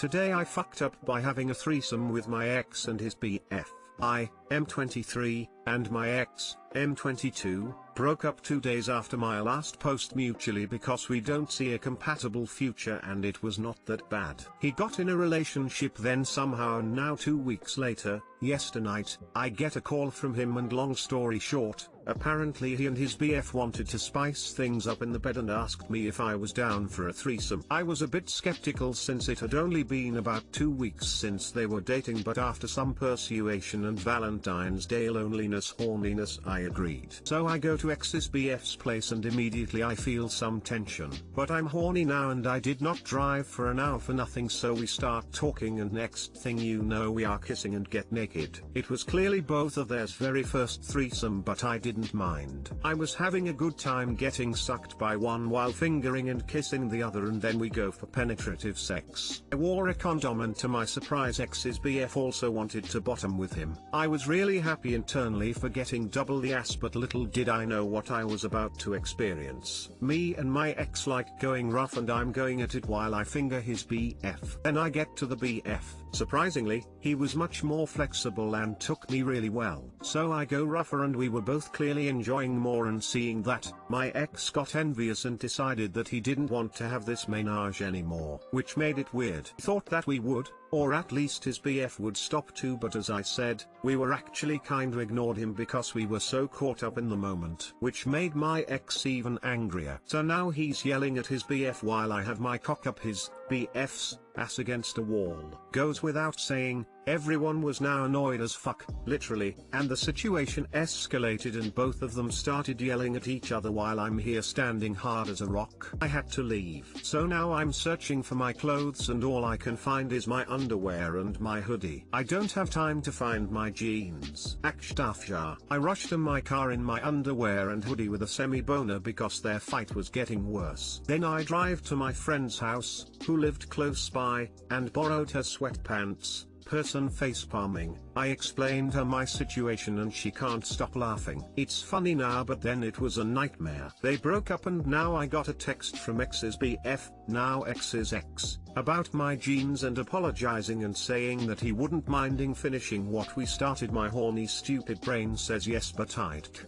Today I fucked up by having a threesome with my ex and his BF. I, M23, and my ex, M22, broke up 2 days after my last post mutually because we don't see a compatible future and it was not that bad. He got in a relationship then somehow and now 2 weeks later, yesternight, I get a call from him and long story short, apparently he and his BF wanted to spice things up in the bed and asked me if I was down for a threesome. I was a bit skeptical since it had only been about 2 weeks since they were dating, but after some persuasion and Valentine's Day loneliness horniness I agreed. So I go to ex's BF's place and immediately I feel some tension. But I'm horny now and I did not drive for an hour for nothing, so we start talking and next thing you know we are kissing and get naked. It was clearly both of theirs very first threesome, but I didn't mind. I was having a good time getting sucked by one while fingering and kissing the other, and then we go for penetrative sex. I wore a condom and to my surprise ex's BF also wanted to bottom with him. I was really happy internally for getting double the ass, but little did I know what I was about to experience. Me and my ex like going rough and I'm going at it while I finger his BF. Then I get to the BF. Surprisingly, he was much more flexible and took me really well. So I go rougher and we were both clearly enjoying more, and seeing that, my ex got envious and decided that he didn't want to have this menage anymore, which made it weird. Thought that we would, or at least his BF would stop too, but as I said, we were actually kinda ignored him because we were so caught up in the moment, which made my ex even angrier. So now he's yelling at his BF while I have my cock up his BF's ass against a wall. Goes without saying, everyone was now annoyed as fuck, literally, and the situation escalated and both of them started yelling at each other while I'm here standing hard as a rock. I had to leave. So now I'm searching for my clothes and all I can find is my underwear and my hoodie. I don't have time to find my jeans. I rushed to my car in my underwear and hoodie with a semi-boner because their fight was getting worse. Then I drive to my friend's house, who lived close by, and borrowed her sweatpants. Person facepalming. I explained her my situation and she can't stop laughing. It's funny now, but then it was a nightmare. They broke up and now I got a text from ex's BF, now ex's ex, about my jeans and apologizing and saying that he wouldn't minding finishing what we started. My horny stupid brain says yes, but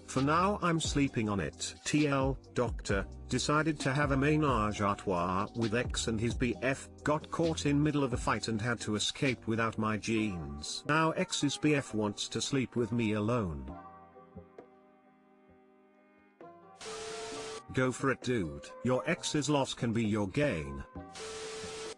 for now I'm sleeping on it. TL, doctor, decided to have a ménage à trois with ex and his BF, got caught in middle of a fight and had to escape without my jeans. Now ex's BF wants to sleep with me alone. Go for it, dude. Your ex's loss can be your gain.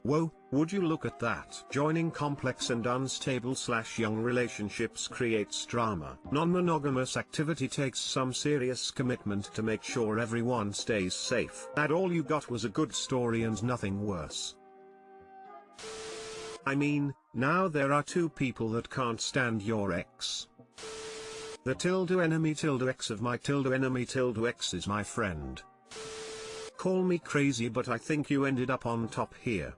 Whoa, would you look at that? Joining complex and unstable/young relationships creates drama. Non-monogamous activity takes some serious commitment to make sure everyone stays safe. And all you got was a good story and nothing worse. I mean, now there are two people that can't stand your ex. The enemy ex of my enemy ex is my friend. Call me crazy, but I think you ended up on top here.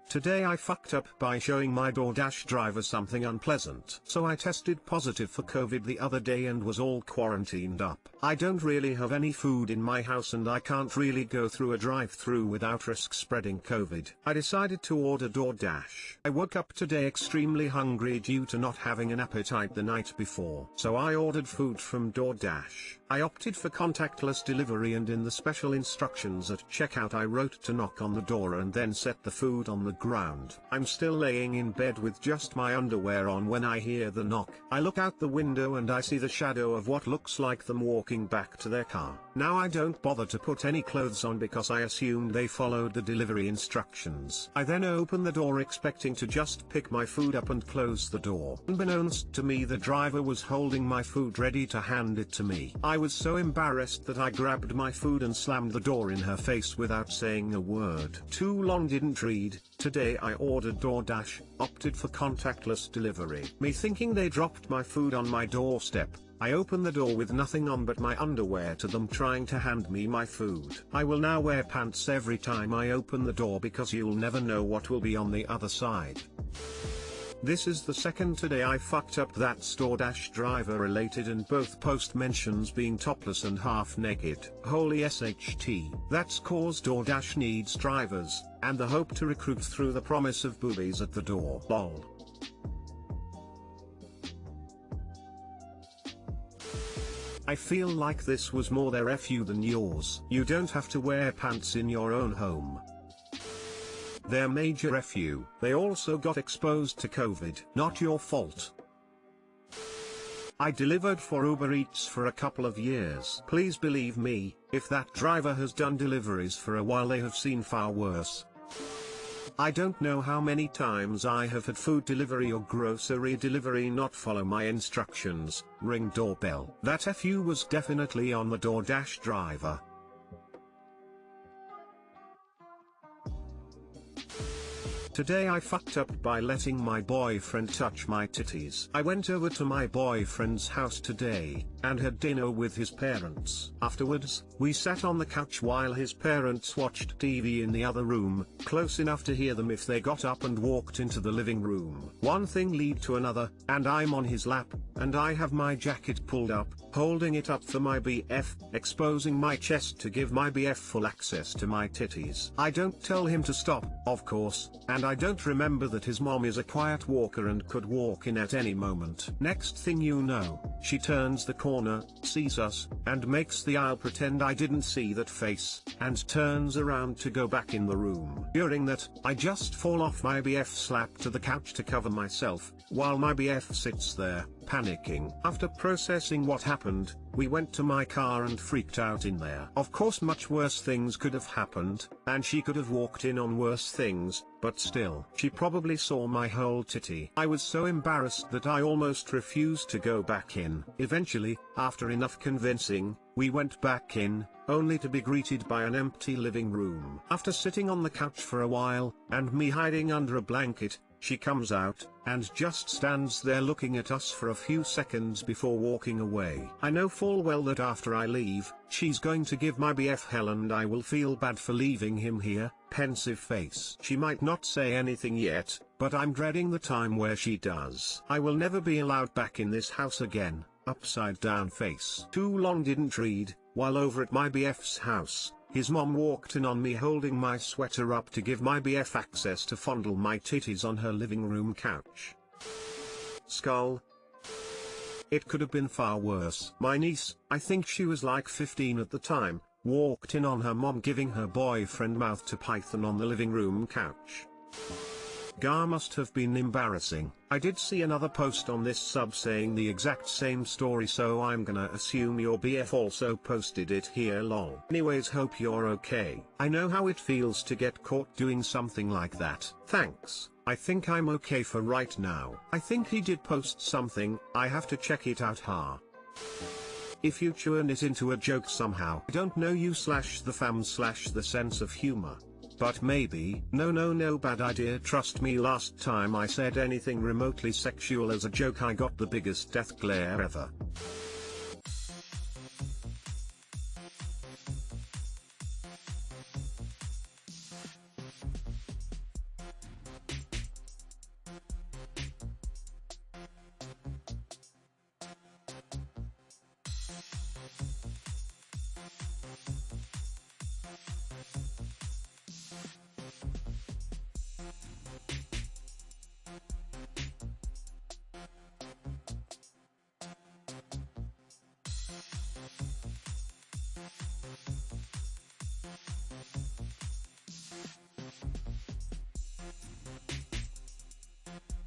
Today I fucked up by showing my DoorDash driver something unpleasant. So I tested positive for COVID the other day and was all quarantined up. I don't really have any food in my house and I can't really go through a drive-thru without risk spreading COVID. I decided to order DoorDash. I woke up today extremely hungry due to not having an appetite the night before. So I ordered food from DoorDash. I opted for contactless delivery, and in the special instructions at checkout I wrote to knock on the door and then set the food on the ground. I'm still laying in bed with just my underwear on when I hear the knock. I look out the window and I see the shadow of what looks like them walking back to their car. Now I don't bother to put any clothes on because I assumed they followed the delivery instructions. I then open the door expecting to just pick my food up and close the door. Unbeknownst to me, the driver was holding my food ready to hand it to me. I was so embarrassed that I grabbed my food and slammed the door in her face without saying a word. Too long didn't read. Today I ordered DoorDash, opted for contactless delivery. Me thinking they dropped my food on my doorstep, I open the door with nothing on but my underwear to them trying to hand me my food. I will now wear pants every time I open the door because you'll never know what will be on the other side. This is the second today I fucked up that's DoorDash driver related, and both post mentions being topless and half naked. Holy SHT. That's cause DoorDash needs drivers, and the hope to recruit through the promise of boobies at the door. Lol. I feel like this was more their FU than yours. You don't have to wear pants in your own home. Their major FU. They also got exposed to COVID. Not your fault. I delivered for Uber Eats for a couple of years. Please believe me, if that driver has done deliveries for a while, they have seen far worse. I don't know how many times I have had food delivery or grocery delivery not follow my instructions. Ring doorbell. That FU was definitely on the DoorDash driver. Today I fucked up by letting my boyfriend touch my titties. I went over to my boyfriend's house today, and had dinner with his parents. Afterwards, we sat on the couch while his parents watched TV in the other room, close enough to hear them if they got up and walked into the living room. One thing led to another, and I'm on his lap, and I have my jacket pulled up, holding it up for my BF, exposing my chest to give my BF full access to my titties. I don't tell him to stop, of course, and I don't remember that his mom is a quiet walker and could walk in at any moment. Next thing you know, she turns the corner, sees us, and makes the aisle pretend I didn't see that face, and turns around to go back in the room. During that, I just fall off my BF slap to the couch to cover myself, while my BF sits there, panicking. After processing what happened, we went to my car and freaked out in there. Of course much worse things could have happened, and she could have walked in on worse things, but still. She probably saw my whole titty. I was so embarrassed that I almost refused to go back in. Eventually, after enough convincing, we went back in, only to be greeted by an empty living room. After sitting on the couch for a while, and me hiding under a blanket, she comes out, and just stands there looking at us for a few seconds before walking away. I know full well that after I leave, she's going to give my BF hell and I will feel bad for leaving him here, pensive face. She might not say anything yet, but I'm dreading the time where she does. I will never be allowed back in this house again, upside down face. Too long didn't read, while over at my BF's house. His mom walked in on me holding my sweater up to give my BF access to fondle my titties on her living room couch. Skull. It could have been far worse. My niece, I think she was like 15 at the time, walked in on her mom giving her boyfriend mouth to python on the living room couch. Gar must have been embarrassing. I did see another post on this sub saying the exact same story, so I'm gonna assume your BF also posted it here lol. Anyways, hope you're okay. I know how it feels to get caught doing something like that. Thanks. I think I'm okay for right now. I think he did post something, I have to check it out. If you turn it into a joke somehow. I don't know you / the fam / the sense of humor. But maybe. No, bad idea. Trust me, last time I said anything remotely sexual as a joke I got the biggest death glare ever.